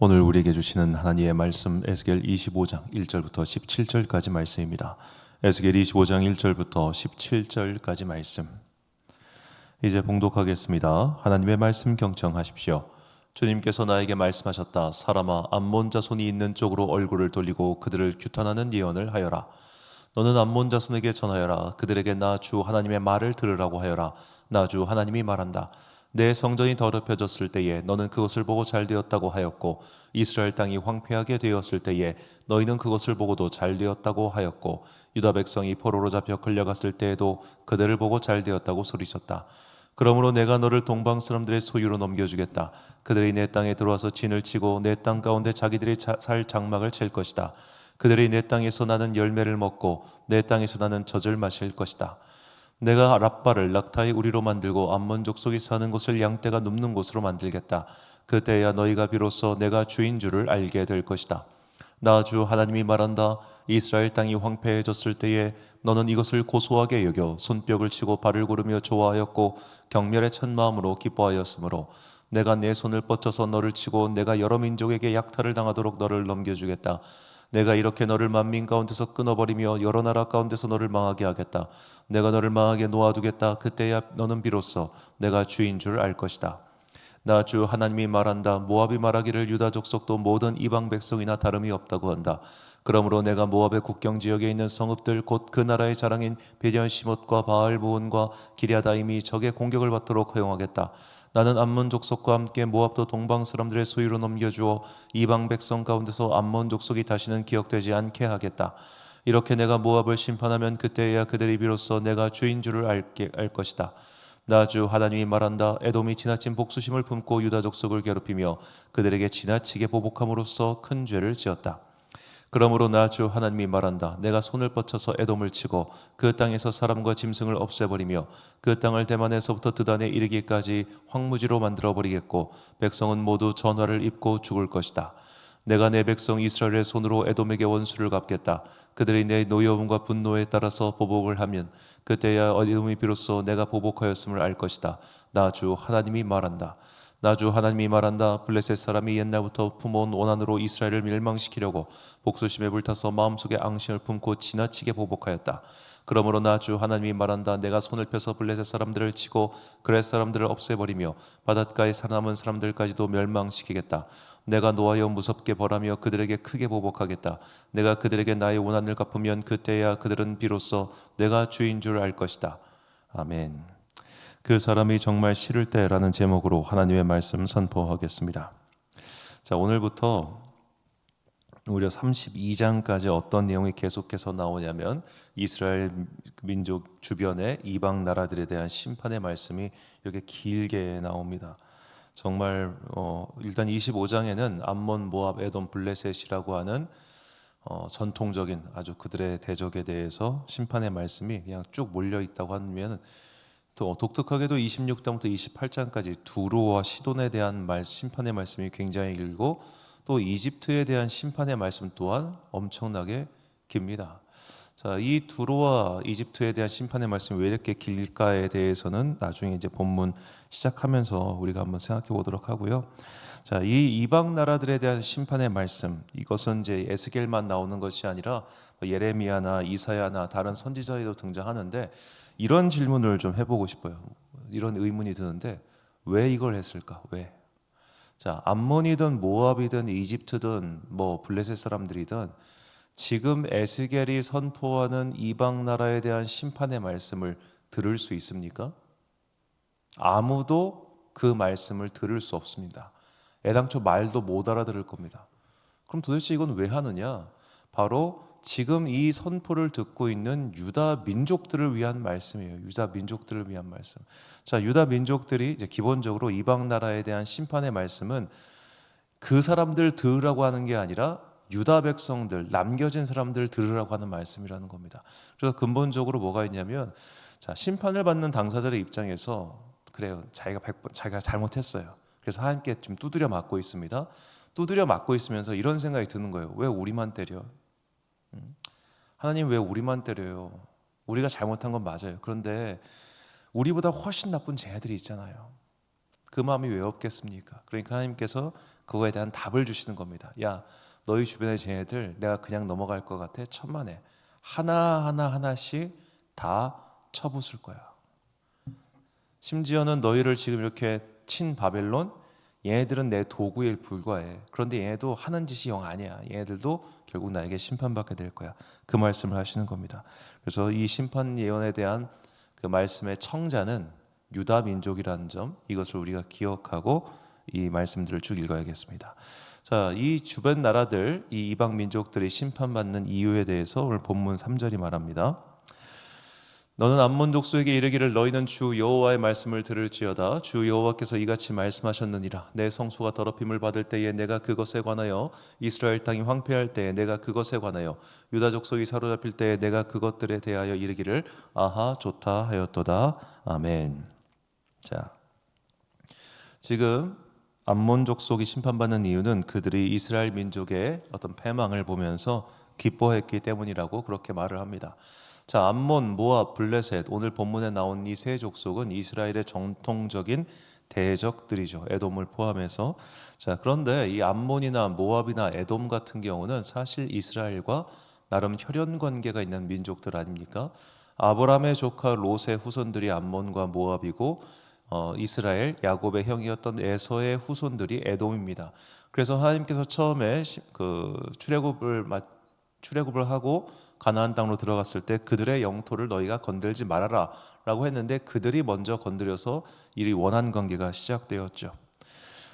오늘 우리에게 주시는 하나님의 말씀 에스겔 25장 1절부터 17절까지 말씀입니다. 에스겔 25장 1절부터 17절까지 말씀 이제 봉독하겠습니다. 하나님의 말씀 경청하십시오. 주님께서 나에게 말씀하셨다. 사람아, 암몬 자손이 있는 쪽으로 얼굴을 돌리고 그들을 규탄하는 예언을 하여라. 너는 암몬 자손에게 전하여라. 그들에게 나 주 하나님의 말을 들으라고 하여라. 나 주 하나님이 말한다. 내 성전이 더럽혀졌을 때에 너는 그것을 보고 잘되었다고 하였고, 이스라엘 땅이 황폐하게 되었을 때에 너희는 그것을 보고도 잘되었다고 하였고, 유다 백성이 포로로 잡혀 끌려갔을 때에도 그들을 보고 잘되었다고 소리쳤다. 그러므로 내가 너를 동방 사람들의 소유로 넘겨주겠다. 그들이 내 땅에 들어와서 진을 치고 내 땅 가운데 자기들의 살 장막을 칠 것이다. 그들이 내 땅에서 나는 열매를 먹고 내 땅에서 나는 젖을 마실 것이다. 내가 랍바를 낙타의 우리로 만들고 암몬 족속이 사는 곳을 양떼가 눕는 곳으로 만들겠다. 그때야 너희가 비로소 내가 주인 줄을 알게 될 것이다. 나 주 하나님이 말한다. 이스라엘 땅이 황폐해졌을 때에 너는 이것을 고소하게 여겨 손뼉을 치고 발을 구르며 좋아하였고 경멸에 찬 마음으로 기뻐하였으므로 내가 내 손을 뻗쳐서 너를 치고 내가 여러 민족에게 약탈을 당하도록 너를 넘겨주겠다. 내가 이렇게 너를 만민 가운데서 끊어버리며 여러 나라 가운데서 너를 망하게 하겠다. 내가 너를 망하게 놓아두겠다. 그때야 너는 비로소 내가 주인 줄 알 것이다. 나 주 하나님이 말한다. 모압이 말하기를 유다 족속도 모든 이방 백성이나 다름이 없다고 한다. 그러므로 내가 모압의 국경 지역에 있는 성읍들 곧 그 나라의 자랑인 베디안시못과 바알보온과 기랴다임이 적의 공격을 받도록 허용하겠다. 나는 암몬 족속과 함께 모압도 동방 사람들의 소유로 넘겨주어 이방 백성 가운데서 암몬 족속이 다시는 기억되지 않게 하겠다. 이렇게 내가 모압을 심판하면 그때야 그들이 비로소 내가 주인 줄을 알 것이다. 나 주 하나님이 말한다. 에돔이 지나친 복수심을 품고 유다 족속을 괴롭히며 그들에게 지나치게 보복함으로써 큰 죄를 지었다. 그러므로 나 주 하나님이 말한다. 내가 손을 뻗쳐서 에돔을 치고 그 땅에서 사람과 짐승을 없애버리며 그 땅을 대만에서부터 드단에 이르기까지 황무지로 만들어버리겠고 백성은 모두 전화를 입고 죽을 것이다. 내가 내 백성 이스라엘의 손으로 에돔에게 원수를 갚겠다. 그들이 내 노여움과 분노에 따라서 보복을 하면 그때야 에돔이 비로소 내가 보복하였음을 알 것이다. 나 주 하나님이 말한다. 나 주 하나님이 말한다. 블레셋 사람이 옛날부터 품어온 원한으로 이스라엘을 멸망시키려고 복수심에 불타서 마음속에 앙심을 품고 지나치게 보복하였다. 그러므로 나 주 하나님이 말한다. 내가 손을 펴서 블레셋 사람들을 치고 그렛 사람들을 없애버리며 바닷가에 살아남은 사람들까지도 멸망시키겠다. 내가 노하여 무섭게 벌하며 그들에게 크게 보복하겠다. 내가 그들에게 나의 원한을 갚으면 그때야 그들은 비로소 내가 주인 줄 알 것이다. 아멘. 그 사람이 정말 싫을 때라는 제목으로 하나님의 말씀 선포하겠습니다. 자, 오늘부터 무려 32장까지 어떤 내용이 계속해서 나오냐면 이스라엘 민족 주변의 이방 나라들에 대한 심판의 말씀이 이렇게 길게 나옵니다. 정말 일단 25장에는 암몬, 모압, 에돔, 블레셋이라고 하는 전통적인 아주 그들의 대적에 대해서 심판의 말씀이 그냥 쭉 몰려 있다고 하면 또 독특하게도 26장부터 28장까지 두로와 시돈에 대한 심판의 말씀이 굉장히 길고 또 이집트에 대한 심판의 말씀 또한 엄청나게 깁니다. 자, 이 두로와 이집트에 대한 심판의 말씀이 왜 이렇게 길까에 대해서는 나중에 이제 본문 시작하면서 우리가 한번 생각해 보도록 하고요. 자, 이 이방 나라들에 대한 심판의 말씀, 이것은 이제 에스겔만 나오는 것이 아니라 예레미야나 이사야나 다른 선지자에도 등장하는데 이런 질문을 좀 해보고 싶어요. 이런 의문이 드는데 왜 이걸 했을까? 왜? 자, 암몬이든 모압이든 이집트든 뭐 블레셋 사람들이든 지금 에스겔이 선포하는 이방 나라에 대한 심판의 말씀을 들을 수 있습니까? 아무도 그 말씀을 들을 수 없습니다. 애당초 말도 못 알아들을 겁니다. 그럼 도대체 이건 왜 하느냐? 바로 지금 이 선포를 듣고 있는 유다 민족들을 위한 말씀이에요. 유다 민족들을 위한 말씀. 자, 유다 민족들이 이제 기본적으로 이방 나라에 대한 심판의 말씀은 그 사람들 들으라고 하는 게 아니라 유다 백성들, 남겨진 사람들 들으라고 하는 말씀이라는 겁니다. 그래서 근본적으로 뭐가 있냐면, 자, 심판을 받는 당사자의 입장에서 그래요. 자기가 잘못했어요. 그래서 하나님께 좀 두드려 맞고 있습니다. 두드려 맞고 있으면서 이런 생각이 드는 거예요. 왜 우리만 때려? 하나님 왜 우리만 때려요? 우리가 잘못한 건 맞아요. 그런데 우리보다 훨씬 나쁜 쟤네들이 있잖아요. 그 마음이 왜 없겠습니까? 그러니까 하나님께서 그거에 대한 답을 주시는 겁니다. 야, 너희 주변의 쟤네들 내가 그냥 넘어갈 것 같아? 천만에. 하나씩 다 쳐부술 거야. 심지어는 너희를 지금 이렇게 친 바벨론, 얘네들은 내 도구에 불과해. 그런데 얘네도 하는 짓이 영 아니야. 얘네들도 결국 나에게 심판받게 될 거야. 그 말씀을 하시는 겁니다. 그래서 이 심판 예언에 대한 그 말씀의 청자는 유다 민족이라는 점, 이것을 우리가 기억하고 이 말씀들을 쭉 읽어야겠습니다. 자, 이 주변 나라들, 이 이방 민족들이 심판받는 이유에 대해서 오늘 본문 3절이 말합니다. 너는 암몬 족속에게 이르기를 너희는 주 여호와의 말씀을 들을지어다. 주 여호와께서 이같이 말씀하셨느니라. 내 성소가 더럽힘을 받을 때에 내가 그것에 관하여, 이스라엘 땅이 황폐할 때에 내가 그것에 관하여, 유다 족속이 사로잡힐 때에 내가 그것들에 대하여 이르기를 아하 좋다 하였도다. 아멘. 자, 지금 암몬 족속이 심판받는 이유는 그들이 이스라엘 민족의 어떤 패망을 보면서 기뻐했기 때문이라고 그렇게 말을 합니다. 자, 암몬, 모압, 블레셋, 오늘 본문에 나온 이 세 족속은 이스라엘의 정통적인 대적들이죠. 에돔을 포함해서. 자, 그런데 이 암몬이나 모압이나 에돔 같은 경우는 사실 이스라엘과 나름 혈연 관계가 있는 민족들 아닙니까? 아브라함의 조카 롯의 후손들이 암몬과 모압이고 이스라엘 야곱의 형이었던 에서의 후손들이 에돔입니다. 그래서 하나님께서 처음에 출애굽을 하고 가나안 땅으로 들어갔을 때 그들의 영토를 너희가 건들지 말아라 라고 했는데 그들이 먼저 건드려서 이 원한 관계가 시작되었죠.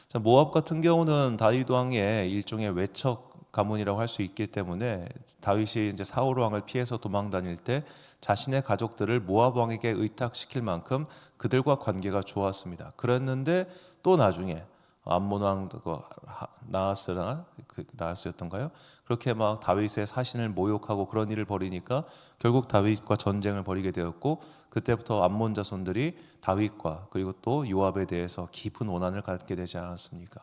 자, 모압 같은 경우는 다윗 왕의 일종의 외척 가문이라고 할 수 있기 때문에 다윗이 이제 사울 왕을 피해서 도망 다닐 때 자신의 가족들을 모압 왕에게 의탁시킬 만큼 그들과 관계가 좋았습니다. 그랬는데 또 나중에 암몬 왕 나하스였던가요? 그렇게 막 다윗의 사신을 모욕하고 그런 일을 벌이니까 결국 다윗과 전쟁을 벌이게 되었고 그때부터 암몬 자손들이 다윗과 그리고 또 요압에 대해서 깊은 원한을 갖게 되지 않았습니까?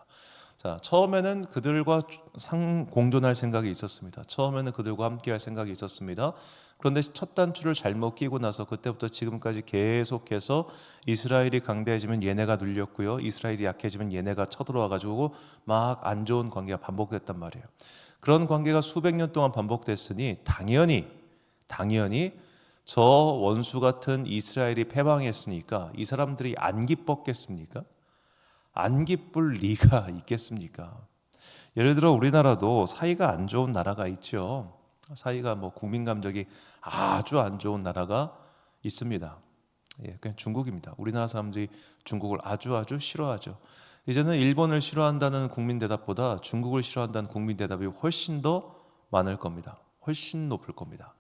자, 처음에는 그들과 공존할 생각이 있었습니다. 처음에는 그들과 함께할 생각이 있었습니다. 그런데 첫 단추를 잘못 끼고 나서 그때부터 지금까지 계속해서 이스라엘이 강대해지면 얘네가 눌렸고요. 이스라엘이 약해지면 얘네가 쳐들어와가지고 막 안 좋은 관계가 반복됐단 말이에요. 그런 관계가 수백 년 동안 반복됐으니 당연히 저 원수 같은 이스라엘이 패망했으니까 이 사람들이 안 기뻤겠습니까? 안 기쁠 리가 있겠습니까? 예를 들어 우리나라도 사이가 안 좋은 나라가 있죠. 사이가 국민 감정이 아주 안 좋은 나라가 있습니다. 예, 그냥 중국입니다. 우리나라 사람들이 중국을 아주 싫어하죠. 이제는 일본을 싫어한다는 국민 대답보다 중국을 싫어한다는 국민 대답이 훨씬 더 많을 겁니다. 훨씬 높을 겁니다.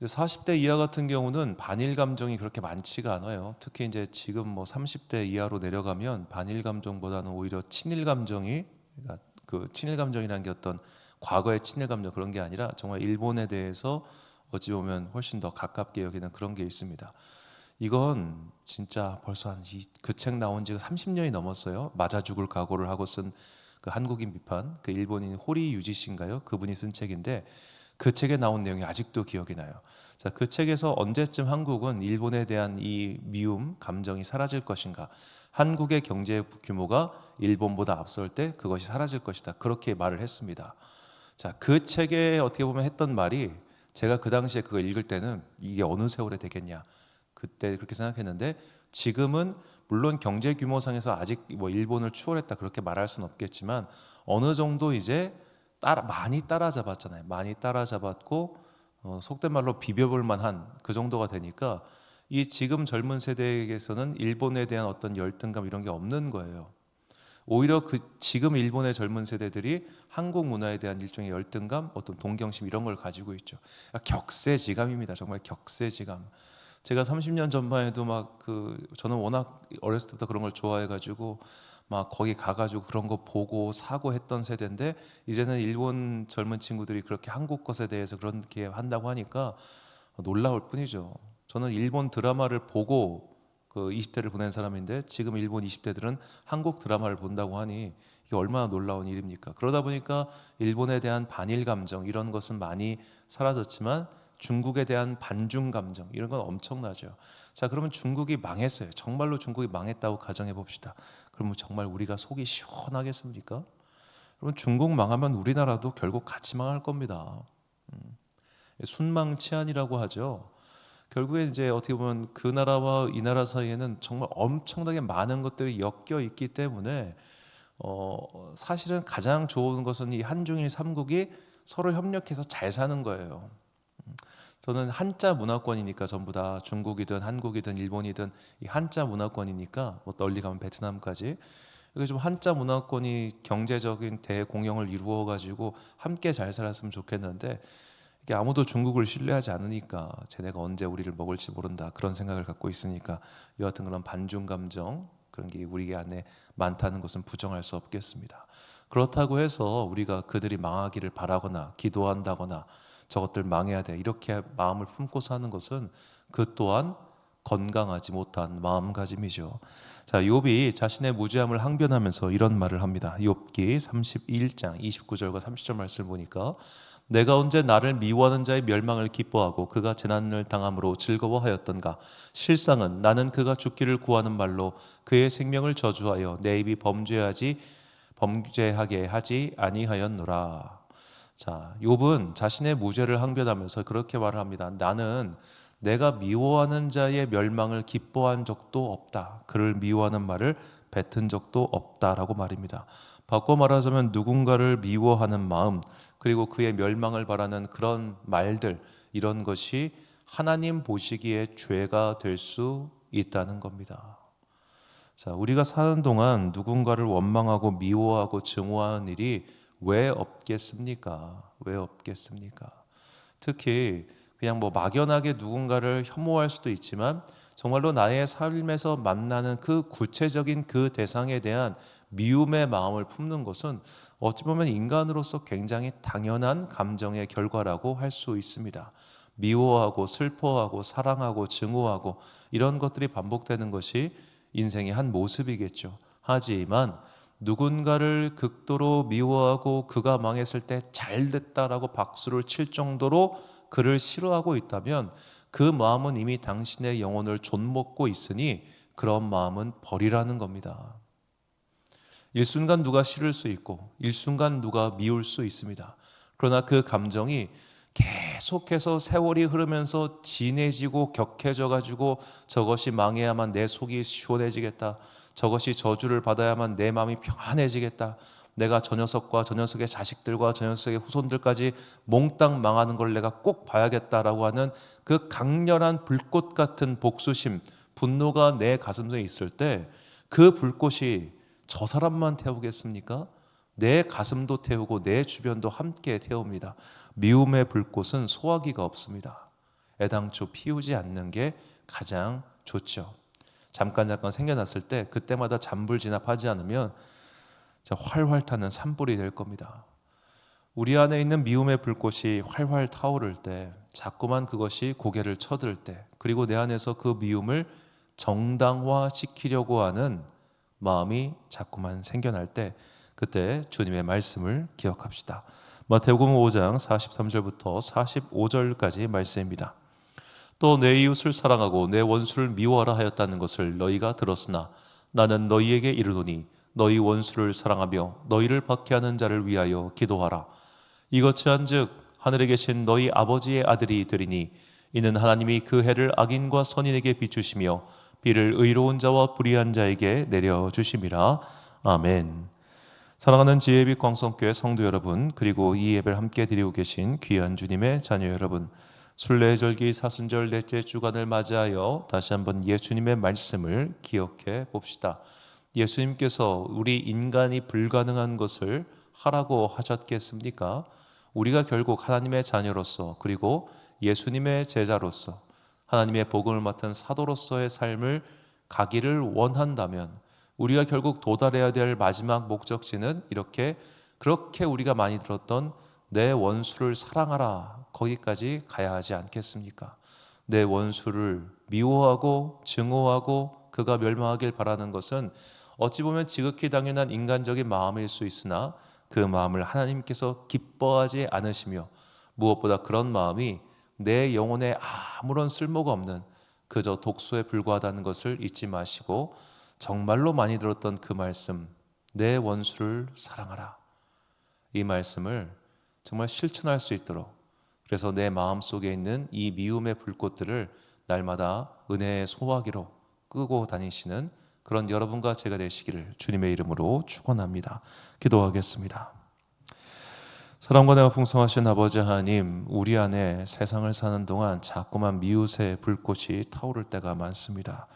40대 이하 같은 경우는 반일 감정이 그렇게 많지가 않아요. 특히 이제 지금 30대 이하로 내려가면 반일 감정보다는 오히려 친일 감정이, 그러니까 그 친일 감정이라는 게 어떤 과거의 친일 감정 그런 게 아니라 정말 일본에 대해서 어찌 보면 훨씬 더 가깝게 여기는 그런 게 있습니다. 이건 진짜 벌써 그 책 나온 지가 30년이 넘었어요. 맞아 죽을 각오를 하고 쓴 그 한국인 비판, 그 일본인 호리 유지 씨인가요? 그분이 쓴 책인데 그 책에 나온 내용이 아직도 기억이 나요. 자, 그 책에서 언제쯤 한국은 일본에 대한 이 미움, 감정이 사라질 것인가? 한국의 경제 규모가 일본보다 앞설 때 그것이 사라질 것이다. 그렇게 말을 했습니다. 자, 그 책에 어떻게 보면 했던 말이 제가 그 당시에 그걸 읽을 때는 이게 어느 세월에 되겠냐. 그때 그렇게 생각했는데 지금은 물론 경제 규모상에서 아직 일본을 추월했다 그렇게 말할 수는 없겠지만 어느 정도 이제 많이 따라잡았잖아요. 많이 따라잡았고 속된 말로 비벼볼 만한 그 정도가 되니까 이 지금 젊은 세대에게서는 일본에 대한 어떤 열등감 이런 게 없는 거예요. 오히려 지금 일본의 젊은 세대들이 한국 문화에 대한 일종의 열등감, 어떤 동경심 이런 걸 가지고 있죠. 격세지감입니다. 정말 격세지감. 제가 30년 전만 해도 저는 워낙 어렸을 때부터 그런 걸 좋아해가지고 막 거기 가가지고 그런 거 보고 사고 했던 세대인데 이제는 일본 젊은 친구들이 그렇게 한국 것에 대해서 그렇게 한다고 하니까 놀라울 뿐이죠. 저는 일본 드라마를 보고 그 20대를 보낸 사람인데 지금 일본 20대들은 한국 드라마를 본다고 하니 이게 얼마나 놀라운 일입니까? 그러다 보니까 일본에 대한 반일 감정 이런 것은 많이 사라졌지만 중국에 대한 반중 감정 이런 건 엄청나죠. 자, 그러면 중국이 망했어요. 정말로 중국이 망했다고 가정해 봅시다. 그러면 정말 우리가 속이 시원하겠습니까? 여러분, 중국 망하면 우리나라도 결국 같이 망할 겁니다. 순망치안이라고 하죠. 결국에 이제 어떻게 보면 그 나라와 이 나라 사이에는 정말 엄청나게 많은 것들이 엮여 있기 때문에 사실은 가장 좋은 것은 이 한중일 삼국이 서로 협력해서 잘 사는 거예요. 저는 한자 문화권이니까 전부 다 중국이든 한국이든 일본이든 이 한자 문화권이니까 뭐 널리 가면 베트남까지 이게 좀 한자 문화권이 경제적인 대공영을 이루어 가지고 함께 잘 살았으면 좋겠는데 이게 아무도 중국을 신뢰하지 않으니까 쟤네가 언제 우리를 먹을지 모른다 그런 생각을 갖고 있으니까 여하튼 그런 반중 감정 그런 게 우리 안에 많다는 것은 부정할 수 없겠습니다. 그렇다고 해서 우리가 그들이 망하기를 바라거나 기도한다거나 저것들 망해야 돼 이렇게 마음을 품고 사는 것은 그 또한 건강하지 못한 마음가짐이죠. 자, 욥이 자신의 무죄함을 항변하면서 이런 말을 합니다. 욥기 31장 29절과 30절 말씀을 보니까 내가 언제 나를 미워하는 자의 멸망을 기뻐하고 그가 재난을 당함으로 즐거워하였던가. 실상은 나는 그가 죽기를 구하는 말로 그의 생명을 저주하여 내 입이 범죄하게 하지 아니하였노라. 자, 욥은 자신의 무죄를 항변하면서 그렇게 말을 합니다. 나는 내가 미워하는 자의 멸망을 기뻐한 적도 없다. 그를 미워하는 말을 뱉은 적도 없다라고 말입니다. 바꿔 말하자면 누군가를 미워하는 마음 그리고 그의 멸망을 바라는 그런 말들 이런 것이 하나님 보시기에 죄가 될 수 있다는 겁니다. 자, 우리가 사는 동안 누군가를 원망하고 미워하고 증오하는 일이 왜 없겠습니까? 왜 없겠습니까? 특히 그냥 뭐 막연하게 누군가를 혐오할 수도 있지만 정말로 나의 삶에서 만나는 그 구체적인 그 대상에 대한 미움의 마음을 품는 것은 어찌 보면 인간으로서 굉장히 당연한 감정의 결과라고 할 수 있습니다. 미워하고 슬퍼하고 사랑하고 증오하고 이런 것들이 반복되는 것이 인생의 한 모습이겠죠. 하지만 누군가를 극도로 미워하고 그가 망했을 때 잘됐다라고 박수를 칠 정도로 그를 싫어하고 있다면 그 마음은 이미 당신의 영혼을 좀먹고 있으니 그런 마음은 버리라는 겁니다. 일순간 누가 싫을 수 있고 일순간 누가 미울 수 있습니다. 그러나 그 감정이 계속해서 세월이 흐르면서 진해지고 격해져 가지고 저것이 망해야만 내 속이 시원해지겠다. 저것이 저주를 받아야만 내 마음이 평안해지겠다. 내가 저 녀석과 저 녀석의 자식들과 저 녀석의 후손들까지 몽땅 망하는 걸 내가 꼭 봐야겠다라고 하는 그 강렬한 불꽃 같은 복수심, 분노가 내 가슴속에 있을 때 그 불꽃이 저 사람만 태우겠습니까? 내 가슴도 태우고 내 주변도 함께 태웁니다. 미움의 불꽃은 소화기가 없습니다. 애당초 피우지 않는 게 가장 좋죠. 잠깐 생겨났을 때 그때마다 잔불 진압하지 않으면 활활 타는 산불이 될 겁니다. 우리 안에 있는 미움의 불꽃이 활활 타오를 때 자꾸만 그것이 고개를 쳐들 때 그리고 내 안에서 그 미움을 정당화시키려고 하는 마음이 자꾸만 생겨날 때 그때 주님의 말씀을 기억합시다. 마태복음 5장 43절부터 45절까지 말씀입니다. 또 내 이웃을 사랑하고 내 원수를 미워하라 하였다는 것을 너희가 들었으나 나는 너희에게 이르노니 너희 원수를 사랑하며 너희를 박해하는 자를 위하여 기도하라. 이것이 한즉 하늘에 계신 너희 아버지의 아들이 되리니 이는 하나님이 그 해를 악인과 선인에게 비추시며 비를 의로운 자와 불의한 자에게 내려주심이라. 아멘. 사랑하는 지혜빛 광성교회 성도 여러분, 그리고 이 예배를 함께 드리고 계신 귀한 주님의 자녀 여러분, 순례절기 사순절 넷째 주간을 맞이하여 다시 한번 예수님의 말씀을 기억해 봅시다. 예수님께서 우리 인간이 불가능한 것을 하라고 하셨겠습니까? 우리가 결국 하나님의 자녀로서 그리고 예수님의 제자로서 하나님의 복음을 맡은 사도로서의 삶을 가기를 원한다면 우리가 결국 도달해야 될 마지막 목적지는 그렇게 우리가 많이 들었던 내 원수를 사랑하라 거기까지 가야 하지 않겠습니까? 내 원수를 미워하고 증오하고 그가 멸망하길 바라는 것은 어찌 보면 지극히 당연한 인간적인 마음일 수 있으나 그 마음을 하나님께서 기뻐하지 않으시며 무엇보다 그런 마음이 내 영혼에 아무런 쓸모가 없는 그저 독소에 불과하다는 것을 잊지 마시고 정말로 많이 들었던 그 말씀, 내 원수를 사랑하라. 이 말씀을 정말 실천할 수 있도록, 그래서 내 마음속에 있는 이 미움의 불꽃들을 날마다 은혜의 소화기로 끄고 다니시는 그런 여러분과 제가 되시기를 주님의 이름으로 축원합니다. 기도하겠습니다. 사랑과 내가 풍성하신 아버지 하나님, 우리 안에 세상을 사는 동안 자꾸만 미웃의 불꽃이 타오를 때가 많습니다.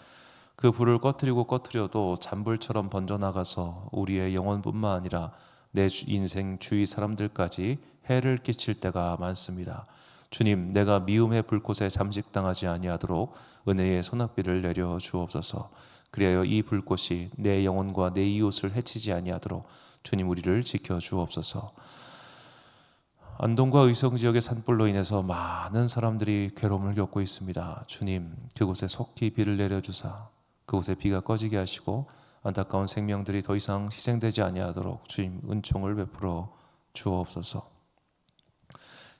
그 불을 꺼트려도 잔불처럼 번져나가서 우리의 영혼뿐만 아니라 내 인생 주위 사람들까지 해를 끼칠 때가 많습니다. 주님, 내가 미움의 불꽃에 잠식당하지 아니하도록 은혜의 소낙비를 내려 주옵소서. 그리하여 이 불꽃이 내 영혼과 내 이웃을 해치지 아니하도록 주님 우리를 지켜 주옵소서. 안동과 의성 지역의 산불로 인해서 많은 사람들이 괴로움을 겪고 있습니다. 주님, 그곳에 속히 비를 내려주사 그곳에 비가 꺼지게 하시고 안타까운 생명들이 더 이상 희생되지 아니하도록 주님 은총을 베풀어 주옵소서.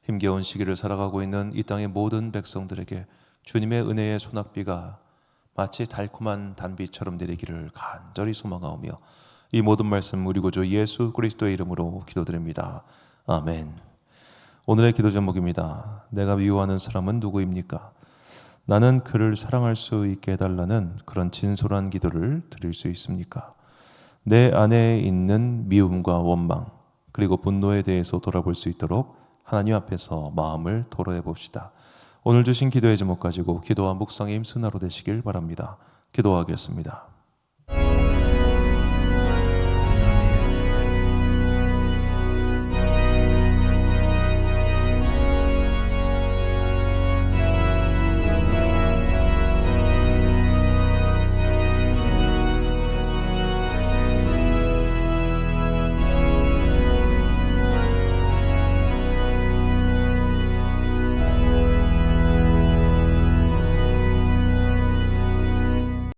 힘겨운 시기를 살아가고 있는 이 땅의 모든 백성들에게 주님의 은혜의 소낙비가 마치 달콤한 단비처럼 내리기를 간절히 소망하오며 이 모든 말씀 우리 구주 예수 그리스도의 이름으로 기도드립니다. 아멘. 오늘의 기도 제목입니다. 내가 미워하는 사람은 누구입니까? 나는 그를 사랑할 수 있게 해달라는 그런 진솔한 기도를 드릴 수 있습니까? 내 안에 있는 미움과 원망 그리고 분노에 대해서 돌아볼 수 있도록 하나님 앞에서 마음을 토로해 봅시다. 오늘 주신 기도의 제목 가지고 기도와 묵상의 힘쓰나로 되시길 바랍니다. 기도하겠습니다.